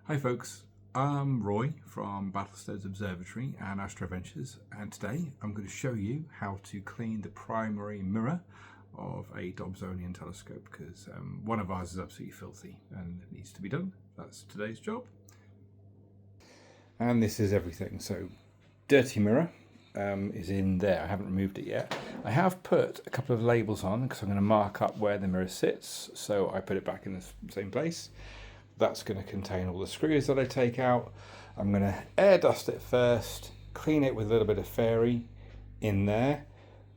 Hi folks, I'm Roy from Battlesteads Observatory and Astroventures, and today I'm going to show you how to clean the primary mirror of a dobsonian telescope, because one of ours is absolutely filthy and it needs to be done. That's today's job. And this is everything. So dirty mirror is in there. I haven't removed it yet. I have put a couple of labels on because I'm going to mark up where the mirror sits, so I put it back in the same place. That's going to contain all the screws that I take out. I'm going to air dust it first, clean it with a little bit of fairy in there,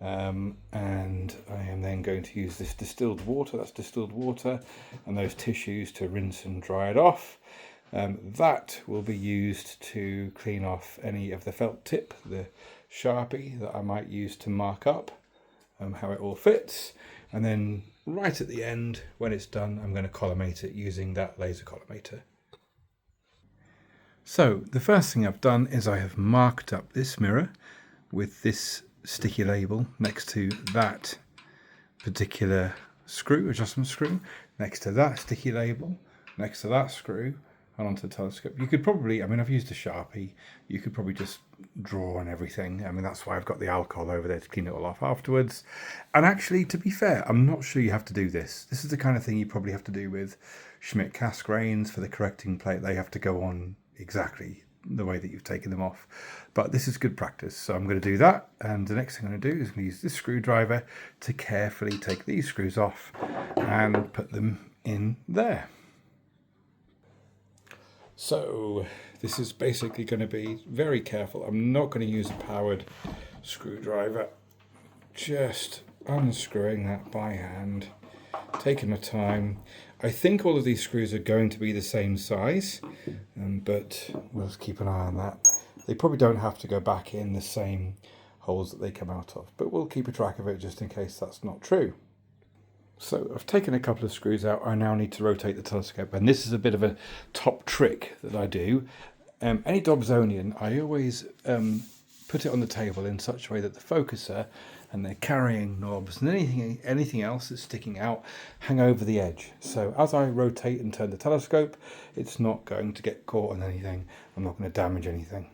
and I am then going to use this distilled water, that's distilled water, and those tissues to rinse and dry it off. That will be used to clean off any of the felt tip, the Sharpie that I might use to mark up how it all fits. And then right at the end, when it's done, I'm going to collimate it using that laser collimator. So the first thing I've done is I have marked up this mirror with this sticky label next to that particular screw, adjustment screw, next to that sticky label, next to that screw, and onto the telescope. You could probably, I've used a Sharpie, you could probably just draw on everything. That's why I've got the alcohol over there to clean it all off afterwards. And actually, to be fair, I'm not sure you have to do this. This is the kind of thing you probably have to do with Schmidt cast grains for the correcting plate. They have to go on exactly the way that you've taken them off. But this is good practice, so I'm going to do that. And the next thing I'm going to do is I'm going to use this screwdriver to carefully take these screws off and put them in there. So this is basically going to be very careful. I'm not going to use a powered screwdriver, just unscrewing that by hand, taking my time. I think all of these screws are going to be the same size, but we'll just keep an eye on that. They probably don't have to go back in the same holes that they come out of, but we'll keep a track of it just in case that's not true. So I've taken a couple of screws out. I now need to rotate the telescope, and this is a bit of a top trick that I do. Any dobsonian, I always put it on the table in such a way that the focuser and the carrying knobs and anything else that's sticking out hang over the edge. So as I rotate and turn the telescope, it's not going to get caught on anything. I'm not going to damage anything.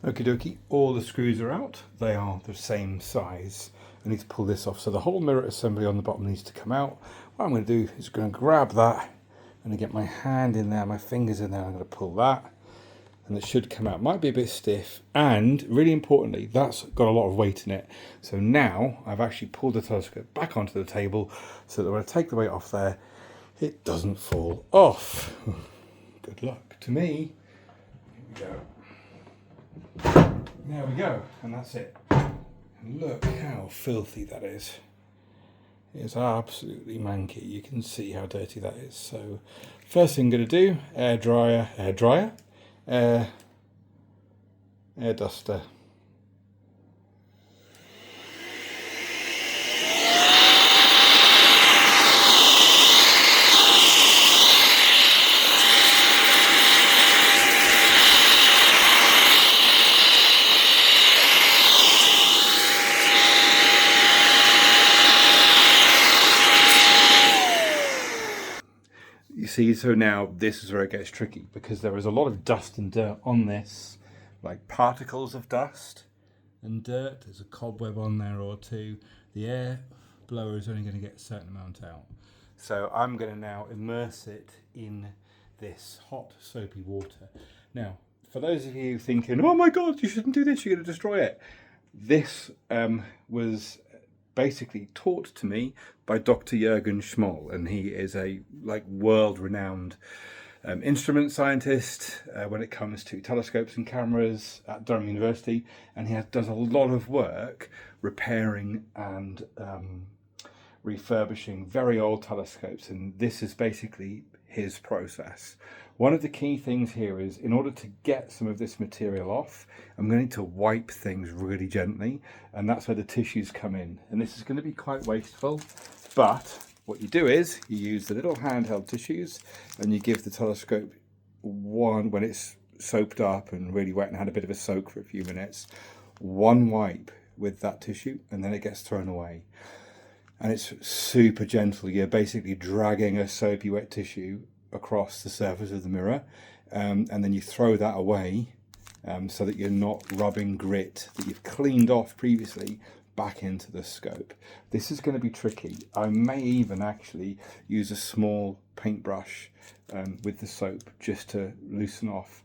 Okie dokie, all the screws are out. They are the same size. I need to pull this off, so the whole mirror assembly on the bottom needs to come out. What I'm going to do is going to grab that, I'm going to get my hand in there, my fingers in there, I'm going to pull that, and it should come out. Might be a bit stiff, and really importantly, that's got a lot of weight in it. So now I've actually pulled the telescope back onto the table so that when I take the weight off there, it doesn't fall off. Good luck to me. Here we go. There we go, and that's it. Look how filthy that is. It's absolutely manky. You can see how dirty that is. So first thing I'm going to do, air duster. You see, so now this is where it gets tricky, because there is a lot of dust and dirt on this, like particles of dust and dirt. There's a cobweb on there or two. The air blower is only going to get a certain amount out. So I'm going to now immerse it in this hot soapy water. Now, for those of you thinking, oh my God, you shouldn't do this, you're going to destroy it. This was basically taught to me by Dr Jürgen Schmoll, and he is a world-renowned instrument scientist when it comes to telescopes and cameras at Durham University, and he does a lot of work repairing and refurbishing very old telescopes, and this is basically his process. One of the key things here is, in order to get some of this material off, I'm going to need to wipe things really gently, and that's where the tissues come in. And this is going to be quite wasteful, but what you do is you use the little handheld tissues and you give the telescope one, when it's soaped up and really wet and had a bit of a soak for a few minutes, one wipe with that tissue, and then it gets thrown away. And it's super gentle. You're basically dragging a soapy wet tissue across the surface of the mirror, and then you throw that away so that you're not rubbing grit that you've cleaned off previously back into the scope. This is going to be tricky. I may even actually use a small paintbrush with the soap just to loosen off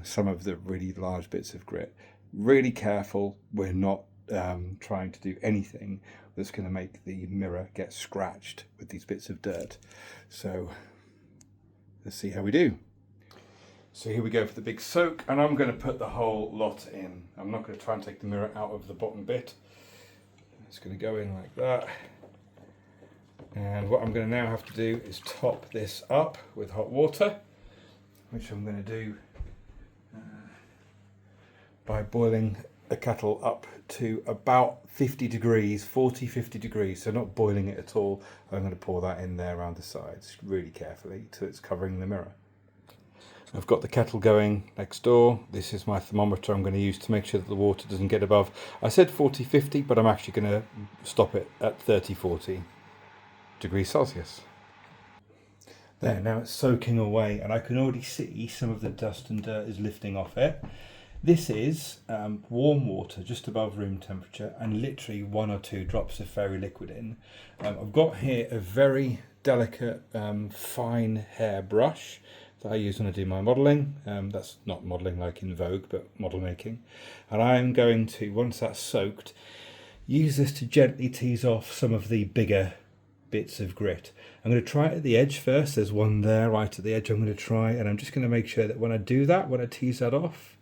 some of the really large bits of grit. Really careful, we're not trying to do anything that's going to make the mirror get scratched with these bits of dirt. So let's see how we do. So here we go for the big soak, and I'm going to put the whole lot in. I'm not going to try and take the mirror out of the bottom bit. It's going to go in like that. And what I'm going to now have to do is top this up with hot water, which I'm going to do by boiling a kettle up to about 50 degrees, 40, 50 degrees. So not boiling it at all. I'm going to pour that in there around the sides really carefully till it's covering the mirror. I've got the kettle going next door. This is my thermometer I'm going to use to make sure that the water doesn't get above. I said 40, 50, but I'm actually going to stop it at 30, 40 degrees Celsius. There, now it's soaking away, and I can already see some of the dust and dirt is lifting off it. This is warm water just above room temperature, and literally 1 or 2 drops of fairy liquid in. I've got here a very delicate fine hair brush that I use when I do my modelling. That's not modelling like in Vogue, but model making. And I'm going to, once that's soaked, use this to gently tease off some of the bigger bits of grit. I'm going to try it at the edge first. There's one there right at the edge I'm going to try, and I'm just going to make sure that when I do that, when I tease that off,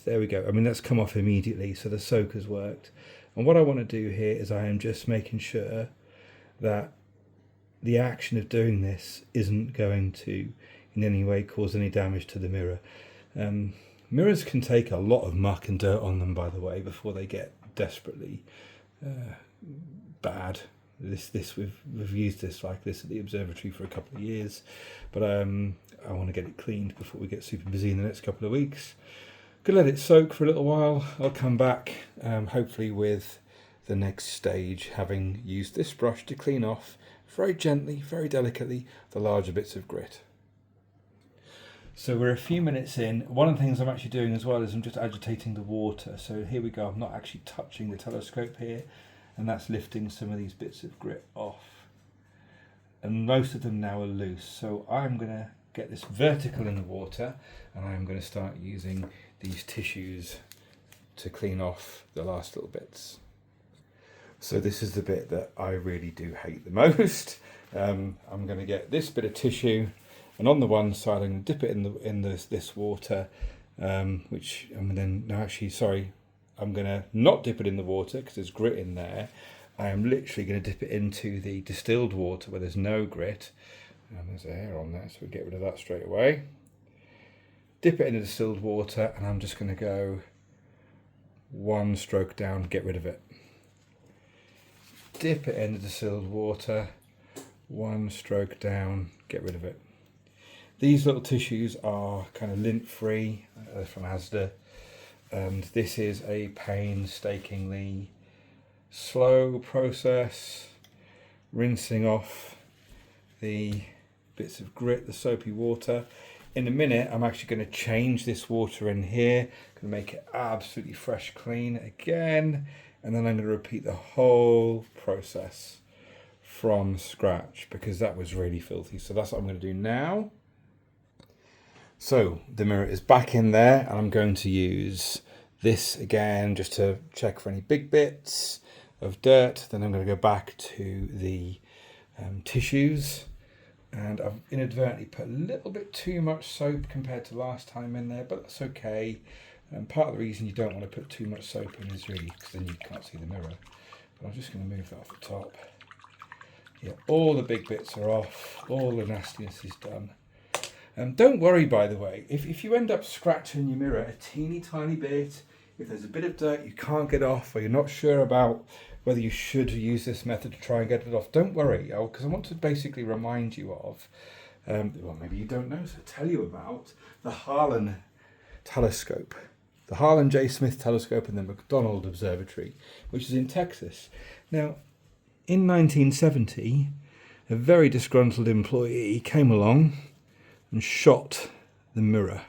there we go. I mean, that's come off immediately, so the soak has worked. And what I want to do here is I am just making sure that the action of doing this isn't going to in any way cause any damage to the mirror. Mirrors can take a lot of muck and dirt on them, by the way, before they get desperately bad. We've used this like this at the observatory for a couple of years, but I want to get it cleaned before we get super busy in the next couple of weeks. Gonna let it soak for a little while. I'll come back hopefully with the next stage, having used this brush to clean off very gently, very delicately, the larger bits of grit. So we're a few minutes in. One of the things I'm actually doing as well is I'm just agitating the water. So here we go, I'm not actually touching the telescope here, and that's lifting some of these bits of grit off. And most of them now are loose. So I'm gonna get this vertical in the water, and I'm gonna start using these tissues to clean off the last little bits. So this is the bit that I really do hate the most. I'm going to get this bit of tissue, and on the one side I'm going to dip it in this water, which I'm then I'm going to not dip it in the water because there's grit in there. I am literally going to dip it into the distilled water where there's no grit. There's a hair on there, so we'll get rid of that straight away. Dip it in the distilled water, and I'm just going to go 1 stroke down, get rid of it. Dip it in the distilled water, 1 stroke down, get rid of it. These little tissues are kind of lint free, from Asda, and this is a painstakingly slow process, rinsing off the bits of grit, the soapy water. In a minute, I'm actually going to change this water in here, going to make it absolutely fresh, clean again, and then I'm going to repeat the whole process from scratch because that was really filthy. So that's what I'm going to do now. So the mirror is back in there, and I'm going to use this again just to check for any big bits of dirt. Then I'm going to go back to the tissues. And I've inadvertently put a little bit too much soap compared to last time in there, but that's okay. And part of the reason you don't want to put too much soap in is really because then you can't see the mirror. But I'm just going to move that off the top. Yeah, all the big bits are off, all the nastiness is done. Don't worry, by the way, if you end up scratching your mirror a teeny tiny bit, if there's a bit of dirt you can't get off, or you're not sure about whether you should use this method to try and get it off, don't worry, because I want to basically remind you of, well, maybe you don't know, so tell you about the Harlan telescope, the Harlan J. Smith telescope in the McDonald Observatory, which is in Texas. Now, in 1970, a very disgruntled employee came along and shot the mirror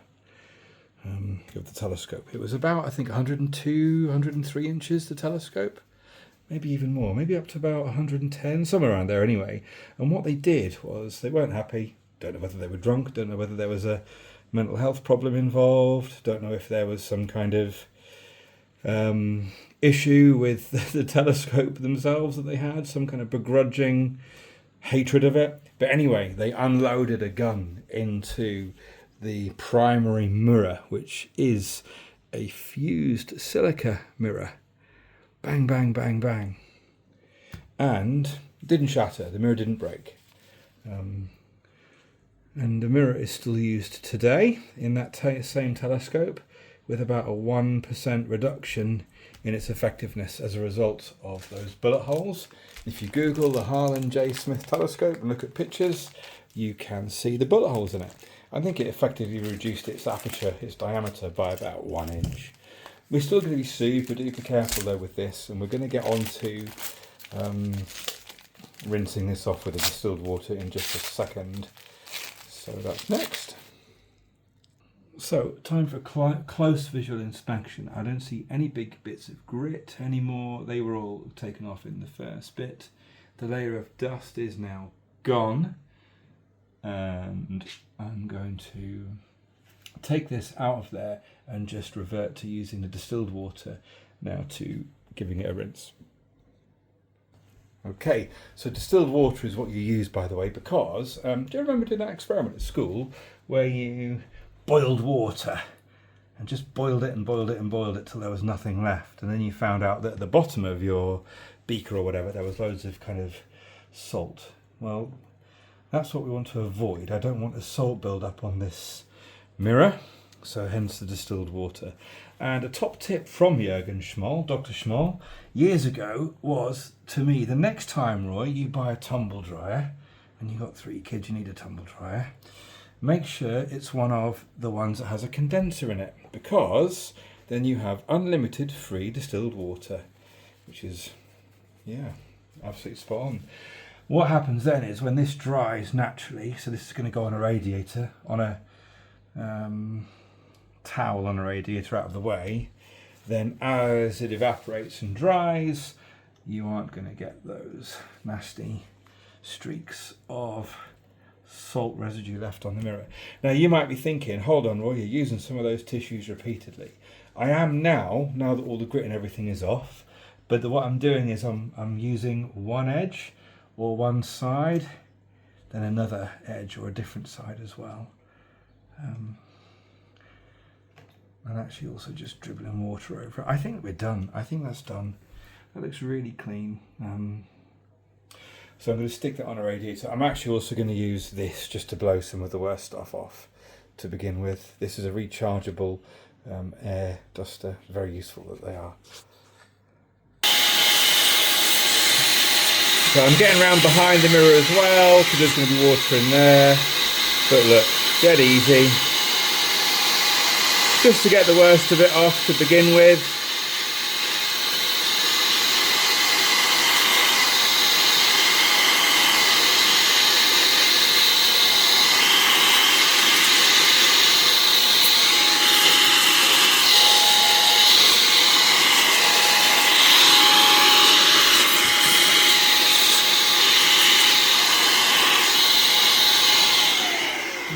of the telescope. It was about, I think, 102, 103 inches, the telescope. Maybe even more, maybe up to about 110, somewhere around there anyway. And what they did was, they weren't happy. Don't know whether they were drunk, don't know whether there was a mental health problem involved, don't know if there was some kind of issue with the telescope themselves that they had, some kind of begrudging hatred of it. But anyway, they unloaded a gun into the primary mirror, which is a fused silica mirror. Bang, bang, bang, bang. And it didn't shatter, the mirror didn't break. And the mirror is still used today in that same telescope, with about a 1% reduction in its effectiveness as a result of those bullet holes. If you Google the Harlan J. Smith telescope and look at pictures, you can see the bullet holes in it. I think it effectively reduced its aperture, its diameter, by about 1 inch. We're still going to be super duper careful though with this, and we're going to get on to rinsing this off with the distilled water in just a second. So that's next. So time for close visual inspection. I don't see any big bits of grit anymore. They were all taken off in the first bit. The layer of dust is now gone, and I'm going to take this out of there and just revert to using the distilled water now, to giving it a rinse. Okay, so distilled water is what you use, by the way, because do you remember doing that experiment at school where you boiled water and just boiled it and boiled it and boiled it till there was nothing left, and then you found out that at the bottom of your beaker or whatever there was loads of kind of salt? Well, that's what we want to avoid. I don't want a salt build up on this mirror, so hence the distilled water. And a top tip from Jürgen Schmoll, Dr. Schmoll, years ago was, to me, the next time, Roy, you buy a tumble dryer, and you've got 3 kids, you need a tumble dryer, make sure it's one of the ones that has a condenser in it, because then you have unlimited free distilled water, which is, yeah, absolutely spot on. What happens then is when this dries naturally, so this is going to go on a radiator, on a towel on a radiator out of the way, then as it evaporates and dries, you aren't going to get those nasty streaks of salt residue left on the mirror. Now you might be thinking, hold on Roy, you're using some of those tissues repeatedly. I am now that all the grit and everything is off, but what I'm doing is I'm using one edge or one side, then another edge or a different side as well. And actually also just dribbling water over it. I think we're done. I think that's done. That looks really clean. So I'm going to stick that on a radiator. I'm actually also going to use this just to blow some of the worst stuff off to begin with. This is a rechargeable air duster. Very useful that they are. So I'm getting around behind the mirror as well, because there's going to be water in there. But look, dead easy. Just to get the worst of it off to begin with.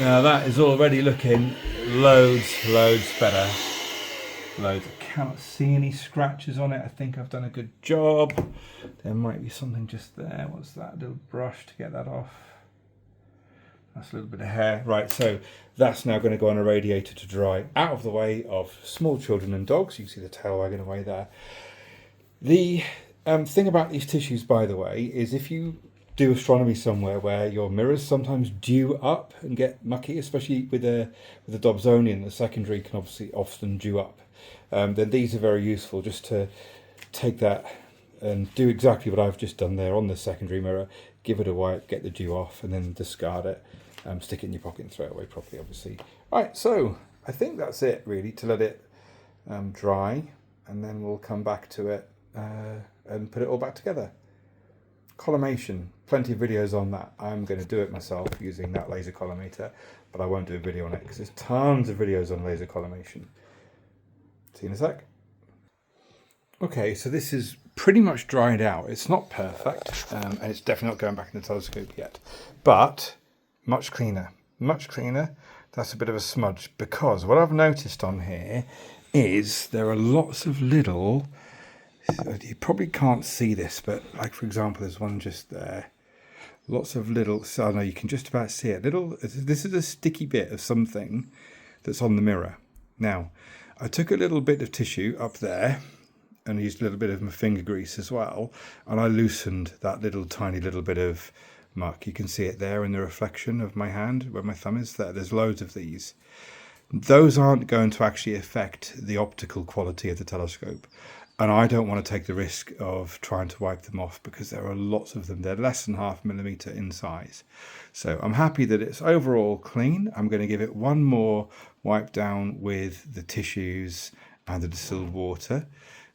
Now that is already looking loads better. Loads. I cannot see any scratches on it. I think I've done a good job. There might be something just there. What's that? A little brush to get that off. That's a little bit of hair. Right, so that's now going to go on a radiator to dry, out of the way of small children and dogs. You can see the tail wagging away there. The thing about these tissues, by the way, is if you do astronomy somewhere where your mirrors sometimes dew up and get mucky, especially with the dobsonian, the secondary can obviously often dew up, then these are very useful just to take that and do exactly what I've just done there on the secondary mirror, give it a wipe, get the dew off, and then discard it, stick it in your pocket and throw it away properly, obviously. Right, so I think that's it really, to let it dry, and then we'll come back to it and put it all back together. Collimation, plenty of videos on that. I'm going to do it myself using that laser collimator, but I won't do a video on it because there's tons of videos on laser collimation. See you in a sec. Okay, so this is pretty much dried out. It's not perfect, and it's definitely not going back in the telescope yet, but much cleaner, much cleaner. That's a bit of a smudge, because what I've noticed on here is there are lots of little, you probably can't see this, but like for example, there's one just there. Lots of little, so no, you can just about see it. This is a sticky bit of something that's on the mirror. Now, I took a little bit of tissue up there and used a little bit of my finger grease as well, and I loosened that tiny little bit of muck. You can see it there in the reflection of my hand where my thumb is there. There's loads of these. Those aren't going to actually affect the optical quality of the telescope, and I don't want to take the risk of trying to wipe them off because there are lots of them. They're less than 0.5 millimeter in size. So I'm happy that it's overall clean. I'm going to give it one more wipe down with the tissues and the distilled water.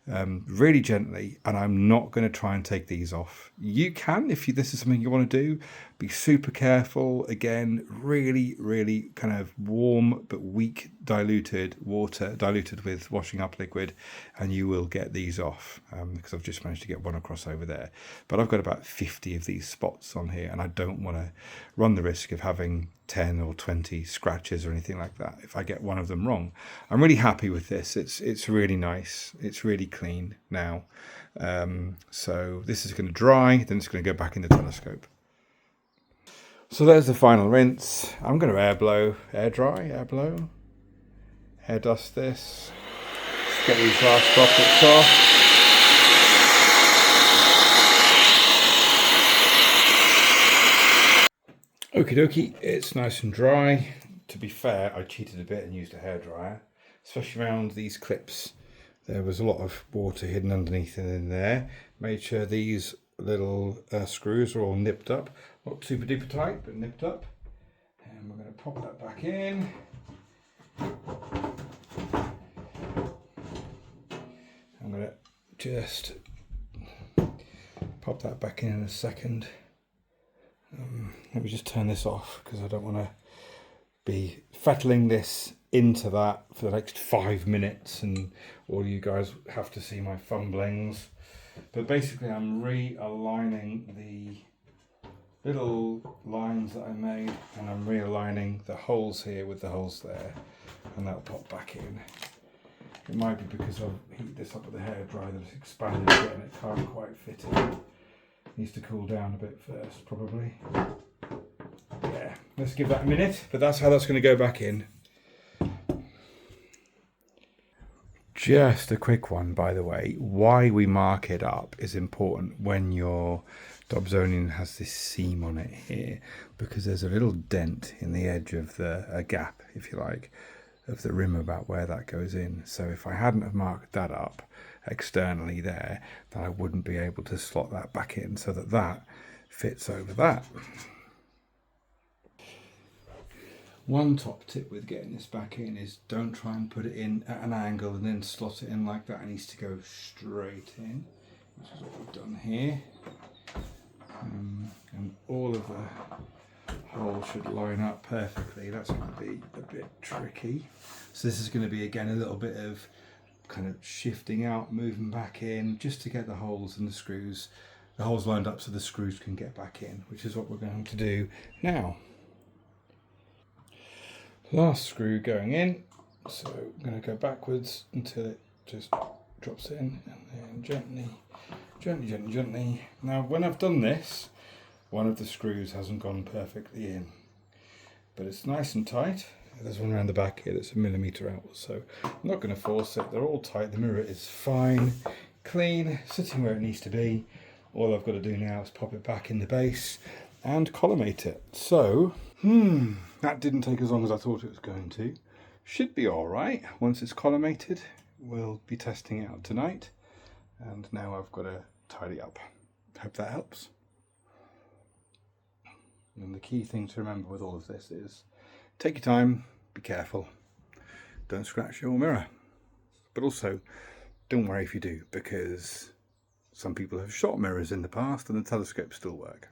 Really gently, and I'm not going to try and take these off. You can, if this is something you want to do, be super careful. Again, really kind of warm but weak diluted water, diluted with washing up liquid, and you will get these off, because I've just managed to get one across over there. But I've got about 50 of these spots on here, and I don't want to run the risk of having 10 or 20 scratches or anything like that if I get one of them wrong. I'm really happy with this. It's really nice. It's really clean now. So this is going to dry, then it's going to go back in the telescope. So there's the final rinse. I'm going to air blow, air dust this. Let's get these last droplets off. Okie dokie, it's nice and dry. To be fair, I cheated a bit and used a hairdryer, especially around these clips. There was a lot of water hidden underneath and in there. Made sure these little screws are all nipped up. Not super duper tight, but nipped up. And we're going to pop that back in. I'm going to just pop that back in a second. Let me just turn this off because I don't want to be fettling this into that for the next 5 minutes and all you guys have to see my fumblings. But basically I'm realigning the little lines that I made, and I'm realigning the holes here with the holes there, and that'll pop back in. It might be because I've heated this up with the hairdryer that it's expanded a bit and it can't quite fit in. Needs to cool down a bit first, probably. Yeah, let's give that a minute, but that's how that's going to go back in. Just a quick one, by the way. Why we mark it up is important when your dobsonian has this seam on it here, because there's a little dent in the edge of a gap, if you like, of the rim about where that goes in. So if I hadn't have marked that up externally there, then I wouldn't be able to slot that back in so that that fits over that. One top tip with getting this back in is don't try and put it in at an angle and then slot it in like that. It needs to go straight in, which is what we've done here. And all of the holes should line up perfectly. That's going to be a bit tricky. So this is going to be again a little bit of kind of shifting out, moving back in, just to get the holes and the holes lined up so the screws can get back in, which is what we're going to do now. Last screw going in, so I'm going to go backwards until it just drops in, and then gently. Now when I've done this, one of the screws hasn't gone perfectly in, but it's nice and tight. There's one around the back here that's 1 millimeter out, so I'm not going to force it. They're all tight. The mirror is fine, clean, sitting where it needs to be. All I've got to do now is pop it back in the base and collimate it. So, that didn't take as long as I thought it was going to. Should be all right. Once it's collimated, we'll be testing it out tonight. And now I've got to tidy up. Hope that helps. And the key thing to remember with all of this is take your time, be careful, don't scratch your mirror. But also, don't worry if you do, because Some people have shot mirrors in the past and the telescopes still work.